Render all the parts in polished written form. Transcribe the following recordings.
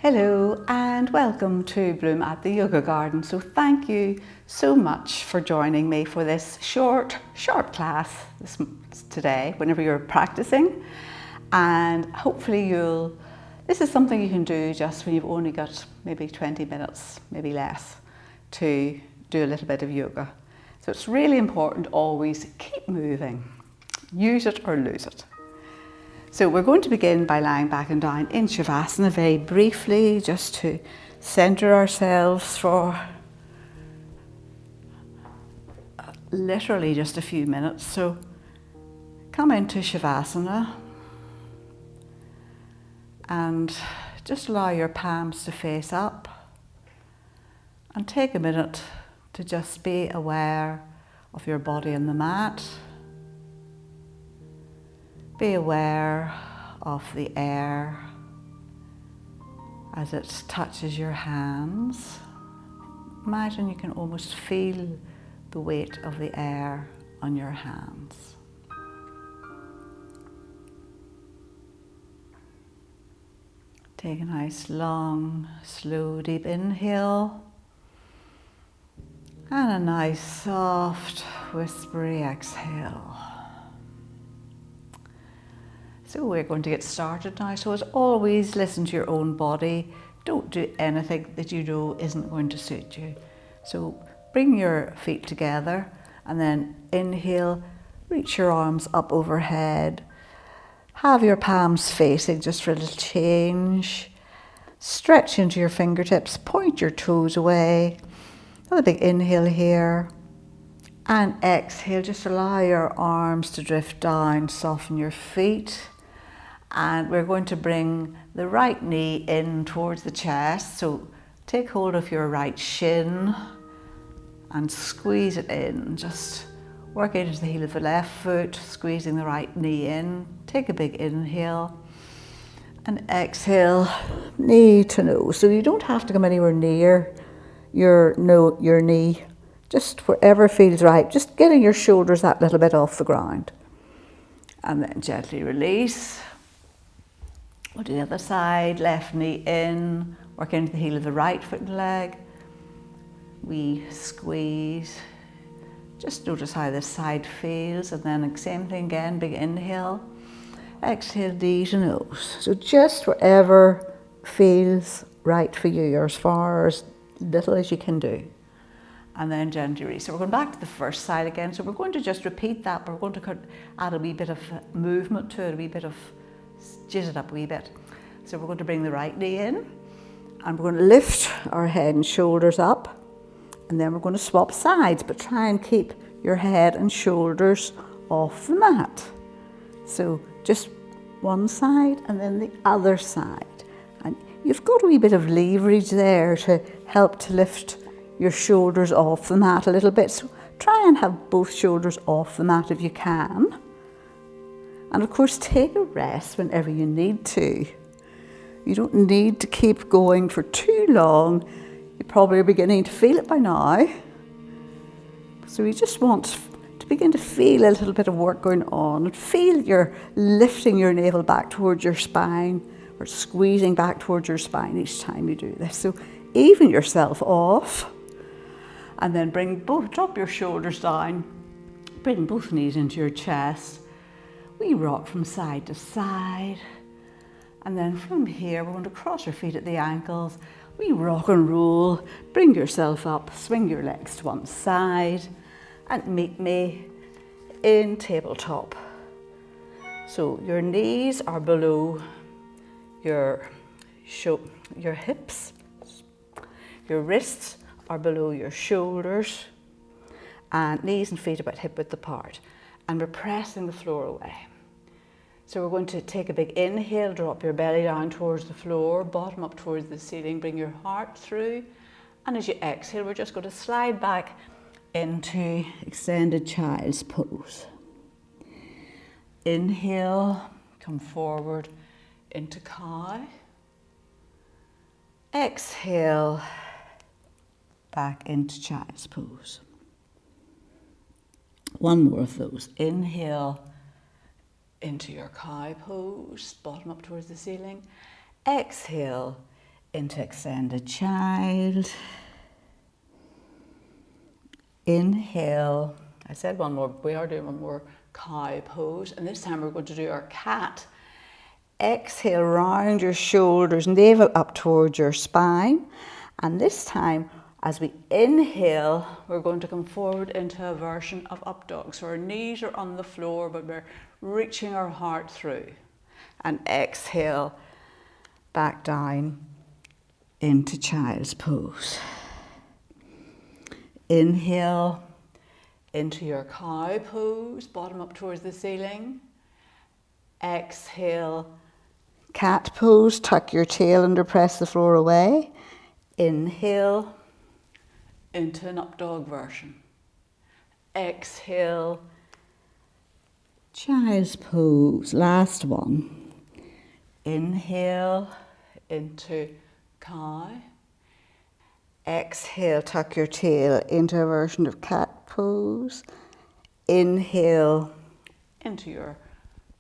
Hello and welcome to Bloom at the Yoga Garden. So thank you so much for joining me for this short, sharp class today, whenever you're practicing. And hopefully this is something you can do just when you've only got maybe 20 minutes, maybe less, to do a little bit of yoga. So it's really important to always keep moving. Use it or lose it. So we're going to begin by lying back and down in Shavasana very briefly, just to center ourselves for literally just a few minutes. So come into Shavasana and just allow your palms to face up and take a minute to just be aware of your body on the mat. Be aware of the air as it touches your hands. Imagine you can almost feel the weight of the air on your hands. Take a nice long, slow, deep inhale and a nice, soft, whispery exhale. So we're going to get started now. So as always, listen to your own body. Don't do anything that you know isn't going to suit you. So bring your feet together and then inhale, reach your arms up overhead. Have your palms facing just for a little change. Stretch into your fingertips, point your toes away. Another big inhale here. And exhale, just allow your arms to drift down, soften your feet. And we're going to bring the right knee in towards the chest. So take hold of your right shin and squeeze it in. Just work into the heel of the left foot, squeezing the right knee in. Take a big inhale and exhale, knee to nose. So you don't have to come anywhere near your knee, just wherever feels right. Just getting your shoulders that little bit off the ground. And then gently release. We'll do the other side, left knee in, work into the heel of the right foot and leg. We squeeze. Just notice how this side feels, and then same thing again, big inhale. Exhale, knee to nose. So just wherever feels right for you, or as far as little as you can do. And then gently release. So we're going back to the first side again. So we're going to just repeat that, but we're going to add a wee bit of movement to it, a wee bit of jizz it up a wee bit. So we're going to bring the right knee in and we're going to lift our head and shoulders up, and then we're going to swap sides, but try and keep your head and shoulders off the mat. So just one side and then the other side. And you've got a wee bit of leverage there to help to lift your shoulders off the mat a little bit. So try and have both shoulders off the mat if you can. And of course, take a rest whenever you need to. You don't need to keep going for too long. You probably are beginning to feel it by now. So you just want to begin to feel a little bit of work going on, and feel you're lifting your navel back towards your spine, or squeezing back towards your spine each time you do this. So even yourself off, and then drop your shoulders down, bring both knees into your chest. We rock from side to side, and then from here we're going to cross your feet at the ankles. We rock and roll, bring yourself up, swing your legs to one side, and meet me in tabletop. So your knees are below your hips, your wrists are below your shoulders, and knees and feet about hip width apart. And we're pressing the floor away. So we're going to take a big inhale, drop your belly down towards the floor, bottom up towards the ceiling, bring your heart through. And as you exhale, we're just going to slide back into extended child's pose. Inhale, come forward into cow. Exhale, back into child's pose. One more of those. Inhale into your cow pose, bottom up towards the ceiling. Exhale into extended child. Inhale. I said one more, we are doing one more cow pose, and this time we're going to do our cat. Exhale, round your shoulders, navel up towards your spine. And this time, as we inhale, we're going to come forward into a version of up dog. So our knees are on the floor, but we're reaching our heart through. And exhale, back down into child's pose. Inhale into your cow pose, bottom up towards the ceiling. Exhale, cat pose, tuck your tail under, press the floor away. Inhale into an up dog version. Exhale, child's pose, last one. Inhale into cow. Exhale, tuck your tail into a version of cat pose. Inhale into your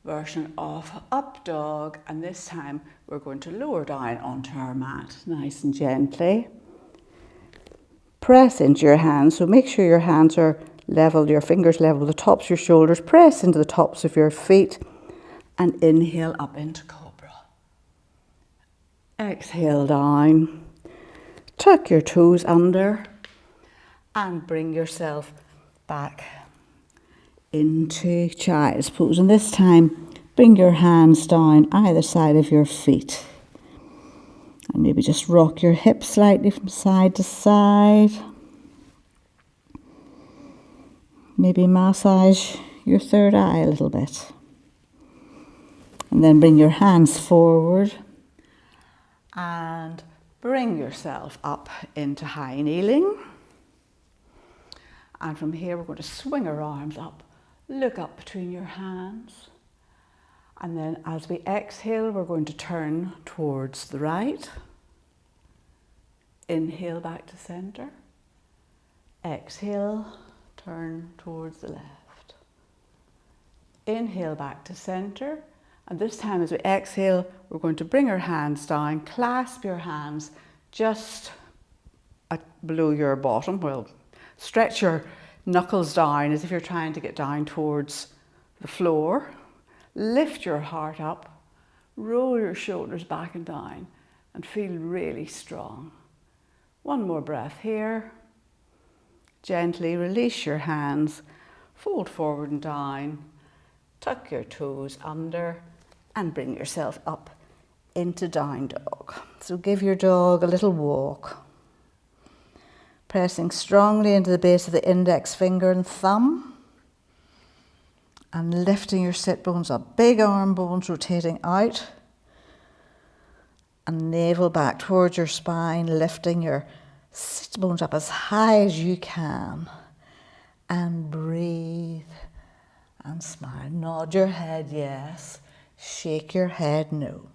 version of up dog, and this time we're going to lower down onto our mat nice and gently. Press into your hands, so make sure your hands are level, your fingers level with the tops of your shoulders. Press into the tops of your feet and inhale up into cobra. Exhale down. Tuck your toes under and bring yourself back into child's pose. And this time, bring your hands down either side of your feet. And maybe just rock your hips slightly from side to side. Maybe massage your third eye a little bit. And then bring your hands forward and bring yourself up into high kneeling. And from here, we're going to swing our arms up, look up between your hands. And then as we exhale, we're going to turn towards the right. Inhale back to center. Exhale, turn towards the left. Inhale back to center. And this time as we exhale, we're going to bring our hands down, clasp your hands just below your bottom. Well, stretch your knuckles down as if you're trying to get down towards the floor. Lift your heart up, roll your shoulders back and down, and feel really strong. One more breath here. Gently release your hands, fold forward and down, tuck your toes under, and bring yourself up into down dog. So give your dog a little walk. Pressing strongly into the base of the index finger and thumb. And lifting your sit bones up. Big arm bones rotating out. And navel back towards your spine, lifting your sit bones up as high as you can. And breathe and smile. Nod your head, yes. Shake your head, no.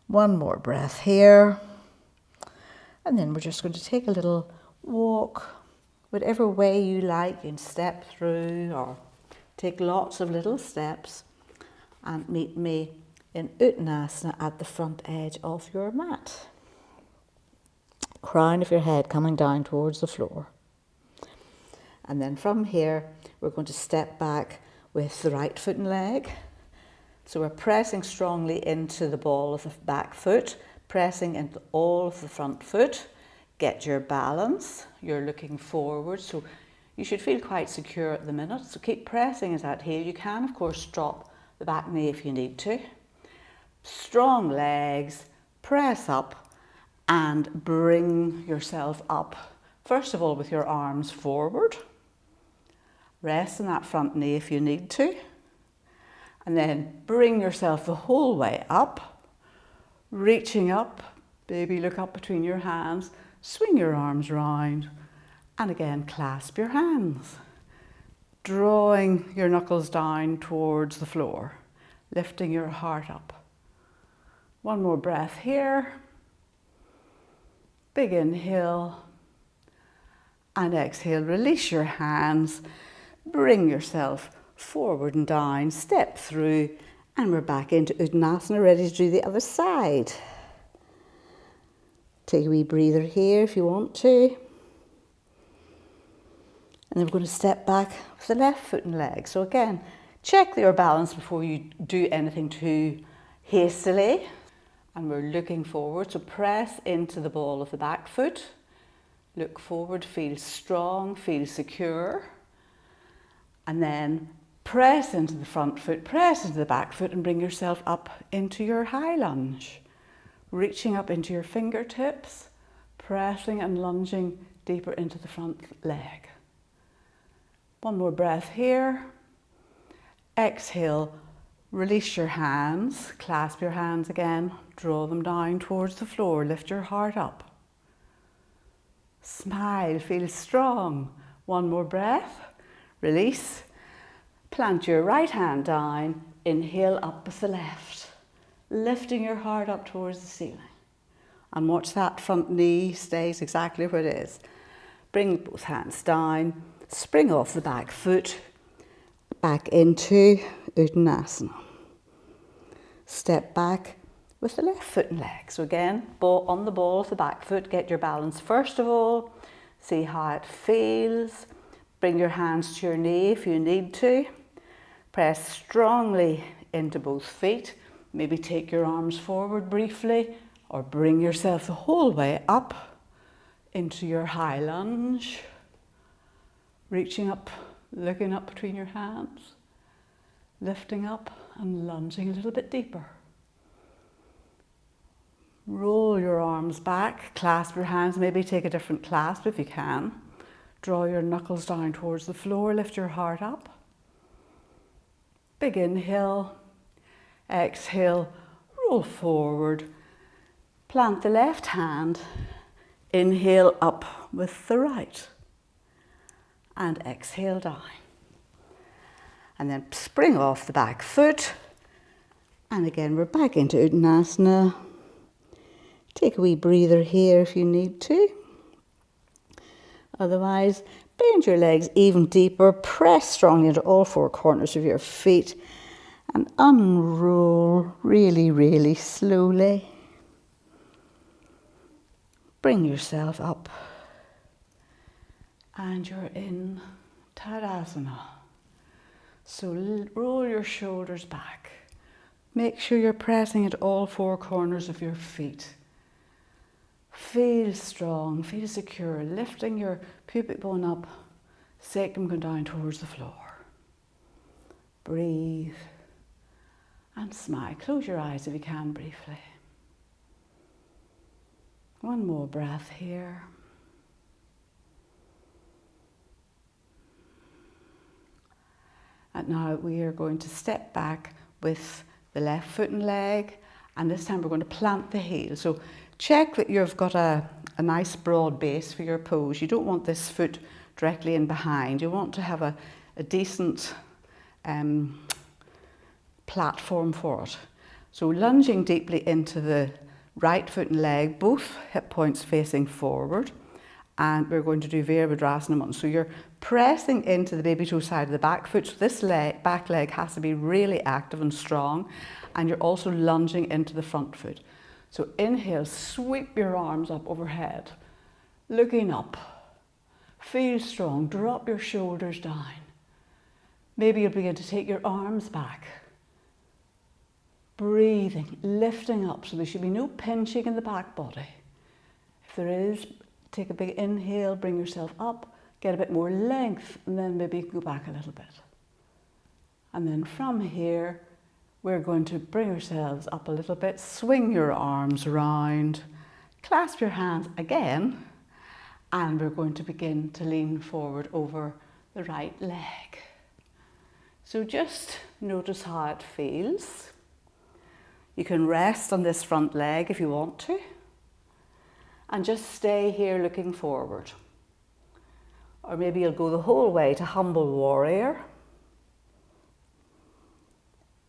One more breath here. And then we're just going to take a little walk, whatever way you like. You can step through or take lots of little steps and meet me in Uttanasana at the front edge of your mat. Crown of your head coming down towards the floor. And then from here, we're going to step back with the right foot and leg. So we're pressing strongly into the ball of the back foot, pressing into all of the front foot. Get your balance. You're looking forward, so you should feel quite secure at the minute. So keep pressing into that heel. You can, of course, drop the back knee if you need to. Strong legs, press up and bring yourself up. First of all, with your arms forward. Rest on that front knee if you need to. And then bring yourself the whole way up. Reaching up, baby, look up between your hands. Swing your arms round. And again, clasp your hands. Drawing your knuckles down towards the floor. Lifting your heart up. One more breath here. Big inhale. And exhale, release your hands. Bring yourself forward and down, step through And we're back into Uttanasana, ready to do the other side. Take a wee breather here if you want to. And then we're going to step back with the left foot and leg. So again, check your balance before you do anything too hastily. And we're looking forward, so press into the ball of the back foot. Look forward, feel strong, feel secure. And then press into the front foot, press into the back foot and bring yourself up into your high lunge. Reaching up into your fingertips, pressing and lunging deeper into the front leg. One more breath here. Exhale, release your hands, clasp your hands again, draw them down towards the floor, lift your heart up. Smile, feel strong. One more breath, release. Plant your right hand down, inhale up with the left, lifting your heart up towards the ceiling. And watch that front knee stays exactly where it is. Bring both hands down, spring off the back foot, back into Uttanasana. Step back with the left foot and leg. So again, on the ball of the back foot, get your balance first of all. See how it feels. Bring your hands to your knee if you need to. Press strongly into both feet. Maybe take your arms forward briefly or bring yourself the whole way up into your high lunge. Reaching up, looking up between your hands, lifting up and lunging a little bit deeper. Roll your arms back, clasp your hands, maybe take a different clasp if you can. Draw your knuckles down towards the floor, lift your heart up. Big inhale, exhale, roll forward. Plant the left hand, inhale up with the right. And exhale down. And then spring off the back foot. And again, we're back into Uttanasana. Take a wee breather here if you need to. Otherwise, bend your legs even deeper. Press strongly into all four corners of your feet. And unroll really, really slowly. Bring yourself up. And you're in Tadasana. So roll your shoulders back. Make sure you're pressing into all four corners of your feet. Feel strong, feel secure, lifting your pubic bone up, sacrum going down towards the floor. Breathe and smile. Close your eyes if you can briefly. One more breath here. And now we are going to step back with the left foot and leg, and this time we're going to plant the heel. So check that you've got a nice broad base for your pose. You don't want this foot directly in behind. You want to have a decent platform for it. So lunging deeply into the right foot and leg, both hip points facing forward. And we're going to do Virabhadrasana 1. So you're pressing into the baby toe side of the back foot. So this back leg has to be really active and strong. And you're also lunging into the front foot. So inhale, sweep your arms up overhead. Looking up. Feel strong. Drop your shoulders down. Maybe you'll begin to take your arms back. Breathing, lifting up. So there should be no pinching in the back body. If there is, take a big inhale, bring yourself up, get a bit more length, and then maybe you can go back a little bit. And then from here, we're going to bring ourselves up a little bit, swing your arms around, clasp your hands again, and we're going to begin to lean forward over the right leg. So just notice how it feels. You can rest on this front leg if you want to. And just stay here looking forward. Or maybe you'll go the whole way to Humble Warrior.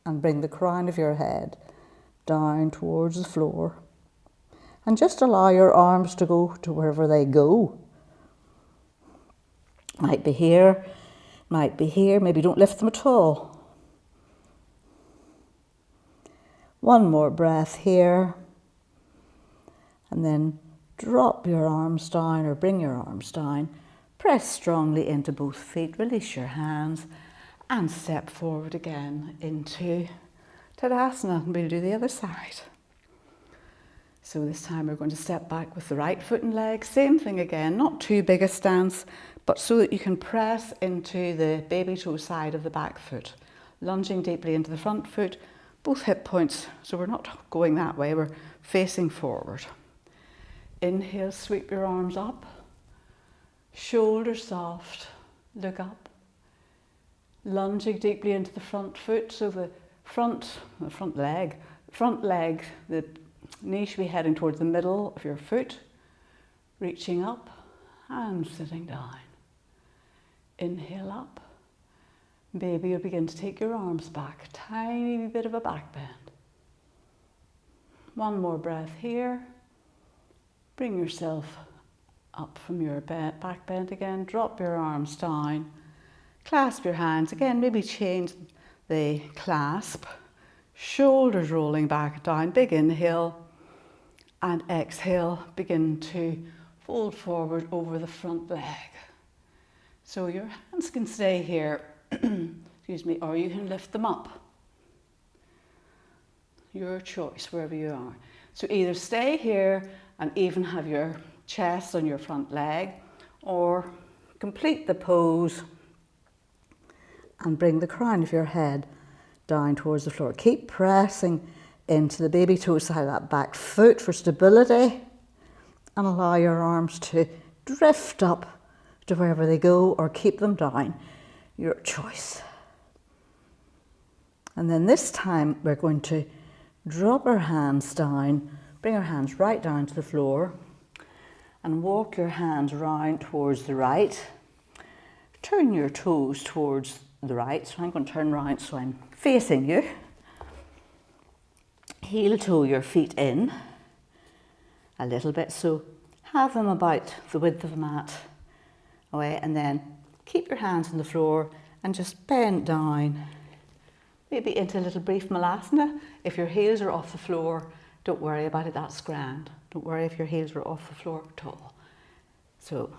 And bring the crown of your head down towards the floor. And just allow your arms to go to wherever they go. Might be here, maybe don't lift them at all. One more breath here. And then drop your arms down or bring your arms down. Press strongly into both feet, release your hands and step forward again into Tadasana, and we'll do the other side. So this time we're going to step back with the right foot and leg. Same thing again, not too big a stance, but so that you can press into the baby toe side of the back foot. Lunging deeply into the front foot, both hip points, so we're not going that way, we're facing forward. Inhale, sweep your arms up, shoulders soft, look up. Lunging deeply into the front foot, so the front leg, the knee should be heading towards the middle of your foot, reaching up and sitting down. Inhale up. Maybe you'll begin to take your arms back, a tiny bit of a back bend. One more breath here. Bring yourself up from your back bend again. Drop your arms down. Clasp your hands again. Maybe change the clasp. Shoulders rolling back down. Big inhale. And exhale. Begin to fold forward over the front leg. So your hands can stay here. Excuse me. Or you can lift them up. Your choice, wherever you are. So either stay here and even have your chest on your front leg, or complete the pose and bring the crown of your head down towards the floor. Keep pressing into the baby toe side of that back foot for stability, and allow your arms to drift up to wherever they go, or keep them down, your choice. And then this time we're going to drop our hands down, bring our hands right down to the floor, and walk your hands round towards the right. Turn your toes towards the right. So I'm going to turn around so I'm facing you. Heel toe your feet in a little bit, so have them about the width of the mat away, and then keep your hands on the floor and just bend down, maybe into a little brief malasana. If your heels are off the floor, don't worry about it, that's grand. Don't worry if your heels are off the floor at all. So,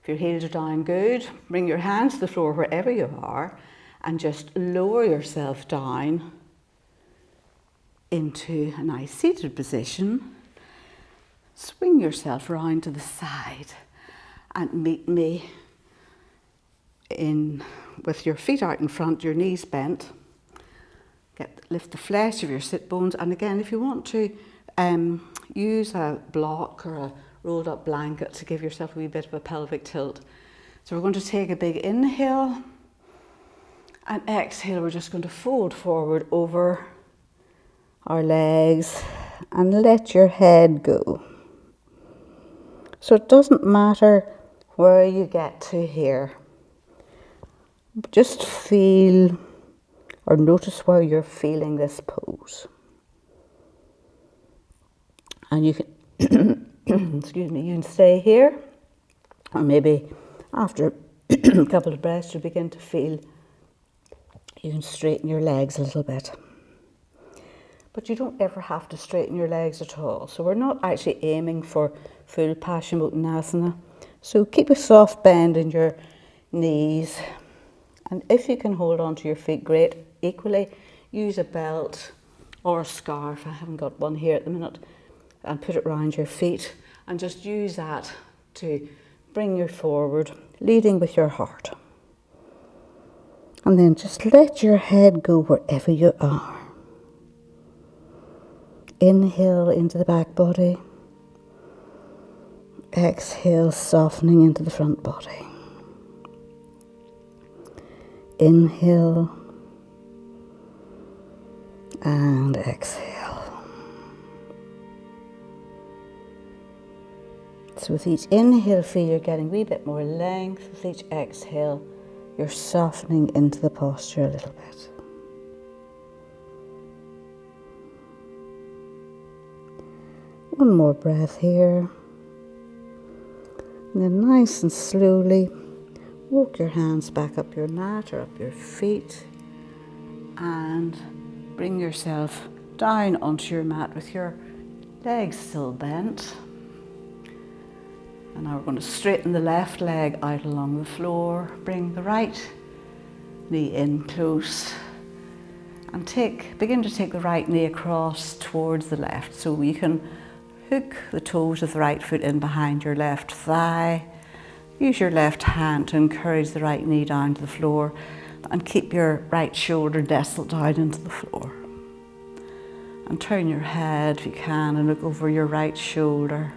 if your heels are down, good. Bring your hands to the floor wherever you are and just lower yourself down into a nice seated position. Swing yourself around to the side and meet me in with your feet out in front, your knees bent. Lift the flesh of your sit bones, and again, if you want to use a block or a rolled up blanket to give yourself a wee bit of a pelvic tilt. So we're going to take a big inhale, and exhale, we're just going to fold forward over our legs and let your head go. So it doesn't matter where you get to here. Just feel or notice where you're feeling this pose. And you can, excuse me, you can stay here, or maybe after a couple of breaths you'll begin to feel you can straighten your legs a little bit. But you don't ever have to straighten your legs at all. So we're not actually aiming for full Paschimottanasana. So keep a soft bend in your knees. And if you can hold on to your feet, great. Equally, use a belt or a scarf. I haven't got one here at the minute. And put it around your feet. And just use that to bring you forward, leading with your heart. And then just let your head go wherever you are. Inhale into the back body. Exhale, softening into the front body. Inhale and exhale. So with each inhale, feel you're getting a wee bit more length. With each exhale, you're softening into the posture a little bit. One more breath here. And then nice and slowly walk your hands back up your mat or up your feet and bring yourself down onto your mat with your legs still bent. And now we're going to straighten the left leg out along the floor, bring the right knee in close, and begin to take the right knee across towards the left. So you can hook the toes of the right foot in behind your left thigh. Use your left hand to encourage the right knee down to the floor, and keep your right shoulder nestled down into the floor. And turn your head if you can and look over your right shoulder.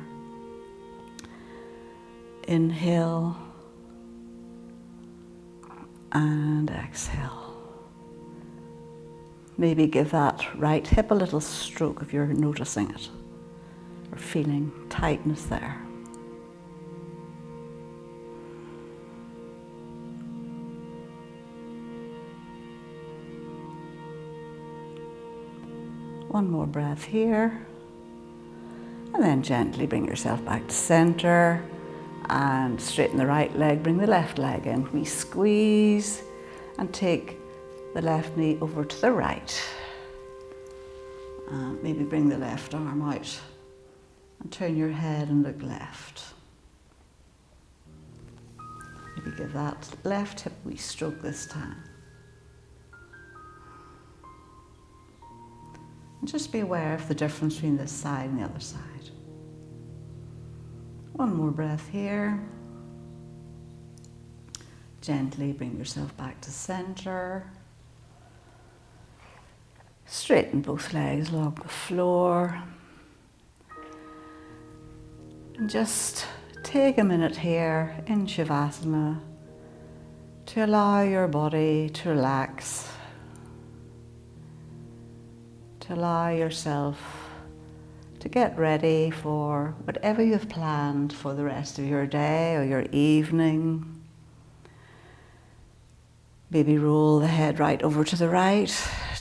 Inhale and exhale. Maybe give that right hip a little stroke if you're noticing it or feeling tightness there. One more breath here, and then gently bring yourself back to center and straighten the right leg, bring the left leg in. We squeeze and take the left knee over to the right. And maybe bring the left arm out and turn your head and look left. Maybe give that left hip a wee stroke this time. And just be aware of the difference between this side and the other side. One more breath here. Gently bring yourself back to center. Straighten both legs along the floor. And just take a minute here in Shavasana to allow your body to relax, to allow yourself to get ready for whatever you've planned for the rest of your day or your evening. Maybe roll the head right over to the right,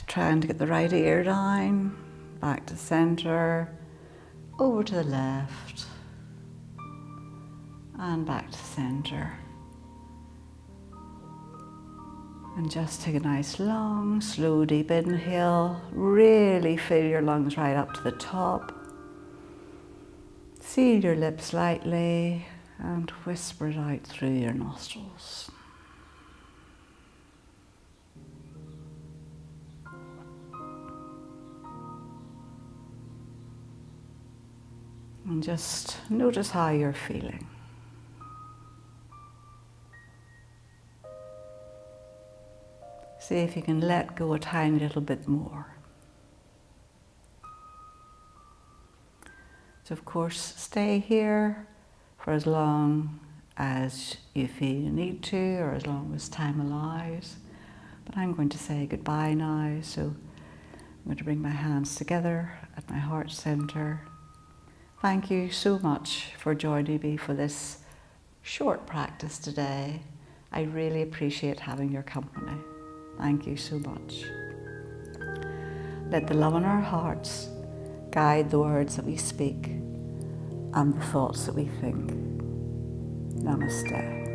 trying to get the right ear down, back to center, over to the left, and back to center. And just take a nice long, slow, deep inhale. Really fill your lungs right up to the top. Seal your lips lightly and whisper it out through your nostrils. And just notice how you're feeling. See if you can let go a tiny little bit more. So of course, stay here for as long as you feel you need to, or as long as time allows. But I'm going to say goodbye now, so I'm going to bring my hands together at my heart center. Thank you so much for joining me for this short practice today. I really appreciate having your company. Thank you so much. Let the love in our hearts guide the words that we speak and the thoughts that we think. Namaste.